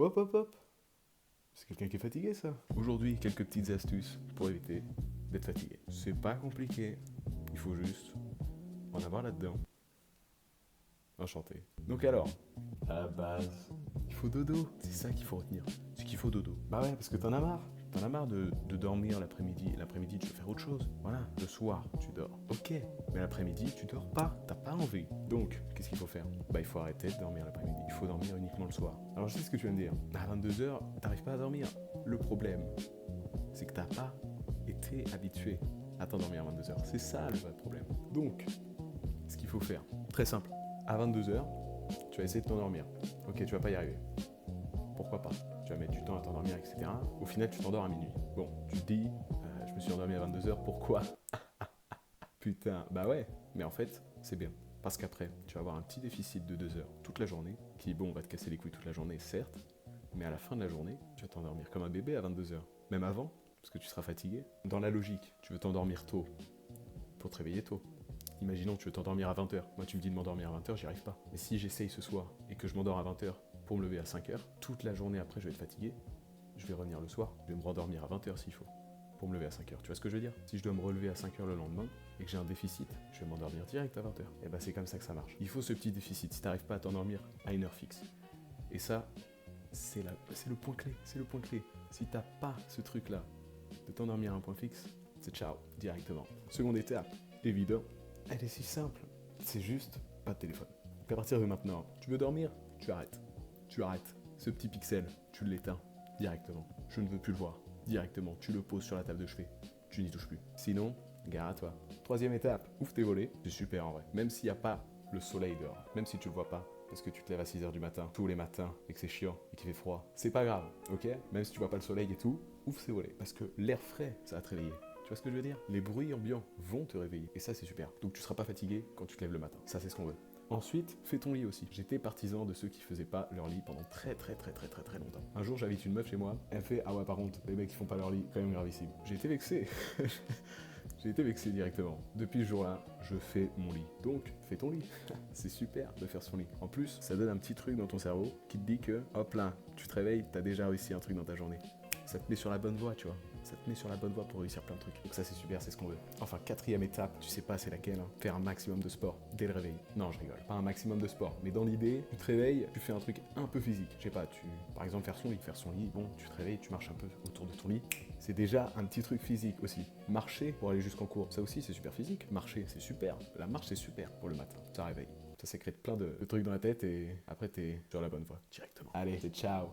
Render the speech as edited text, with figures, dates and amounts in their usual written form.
Hop, hop, hop. C'est quelqu'un qui est fatigué, ça. Aujourd'hui, quelques petites astuces pour éviter d'être fatigué. C'est pas compliqué. Il faut juste en avoir là-dedans. Enchanté. Donc alors, à la base, il faut dodo. C'est ça qu'il faut retenir. C'est qu'il faut dodo. Bah ouais, parce que t'en as marre. T'en as marre de dormir l'après-midi. L'après-midi, tu veux faire autre chose. Voilà, le soir, tu dors. Ok, mais l'après-midi, tu dors pas. T'as pas envie. Donc, qu'est-ce qu'il faut faire? Bah, il faut arrêter de dormir l'après-midi. Il faut dormir uniquement le soir. Alors, je sais ce que tu vas me dire. À 22h, t'arrives pas à dormir. Le problème, c'est que t'as pas été habitué à t'endormir à 22h. C'est ça le vrai problème. Donc, ce qu'il faut faire, très simple. À 22h, tu vas essayer de t'endormir. Ok, tu vas pas y arriver. Pourquoi pas? Tu vas mettre du temps à t'endormir, etc. Au final, tu t'endors à minuit. Bon, tu te dis, je me suis endormi à 22h, pourquoi? Putain, bah ouais, mais en fait, c'est bien. Parce qu'après, tu vas avoir un petit déficit de 2 heures toute la journée, qui, bon, va te casser les couilles toute la journée, certes, mais à la fin de la journée, tu vas t'endormir comme un bébé à 22h. Même avant, parce que tu seras fatigué. Dans la logique, tu veux t'endormir tôt pour te réveiller tôt. Imaginons que tu veux t'endormir à 20h. Moi, tu me dis de m'endormir à 20h, j'y arrive pas. Mais si j'essaye ce soir et que je m'endors à 20h pour me lever à 5h, toute la journée après, je vais être fatigué. Je vais revenir le soir. Je vais me rendormir à 20h s'il faut pour me lever à 5h. Tu vois ce que je veux dire? Si je dois me relever à 5h le lendemain et que j'ai un déficit, je vais m'endormir direct à 20h. Et bah, c'est comme ça que ça marche. Il faut ce petit déficit si t'arrives pas à t'endormir à une heure fixe. Et ça, c'est le point clé. C'est le point clé. Si t'as pas ce truc-là de t'endormir à un point fixe, c'est ciao, directement. Seconde étape, évident. Elle est si simple, c'est juste pas de téléphone. À partir de maintenant, tu veux dormir, tu arrêtes. Tu arrêtes. Ce petit pixel, tu l'éteins directement. Je ne veux plus le voir. Directement, tu le poses sur la table de chevet. Tu n'y touches plus. Sinon, gare à toi. Troisième étape, ouvre tes volets. C'est super en vrai. Même s'il n'y a pas le soleil dehors, même si tu le vois pas, parce que tu te lèves à 6h du matin, tous les matins, et que c'est chiant, et qu'il fait froid, c'est pas grave, ok? Même si tu vois pas le soleil et tout, ouvre ces volets. Parce que l'air frais, ça va te réveiller. Tu vois ce que je veux dire? Les bruits ambiants vont te réveiller. Et ça, c'est super. Donc tu seras pas fatigué quand tu te lèves le matin. Ça, c'est ce qu'on veut. Ensuite, fais ton lit aussi. J'étais partisan de ceux qui faisaient pas leur lit pendant très longtemps. Un jour, j'invite une meuf chez moi, elle fait ah ouais par contre, les mecs qui font pas leur lit, quand même gravissime. J'ai été vexé. J'ai été vexé directement. Depuis ce jour-là, je fais mon lit. Donc, fais ton lit. C'est super de faire son lit. En plus, ça donne un petit truc dans ton cerveau qui te dit que, hop là, tu te réveilles, t'as déjà réussi un truc dans ta journée. Ça te met sur la bonne voie, tu vois. Ça te met sur la bonne voie pour réussir plein de trucs. Donc ça, c'est super, c'est ce qu'on veut. Enfin, quatrième étape, tu sais pas c'est laquelle, hein. Faire un maximum de sport dès le réveil. Non, je rigole. Pas un maximum de sport, mais dans l'idée, tu te réveilles, tu fais un truc un peu physique. Je sais pas, par exemple, faire son lit, bon, tu te réveilles, tu marches un peu autour de ton lit. C'est déjà un petit truc physique aussi. Marcher pour aller jusqu'en cours, ça aussi, c'est super physique. Marcher, c'est super. La marche, c'est super pour le matin. Ça réveille. Ça sécrète plein de trucs dans la tête et après, t'es sur la bonne voie directement. Allez, c'est ciao.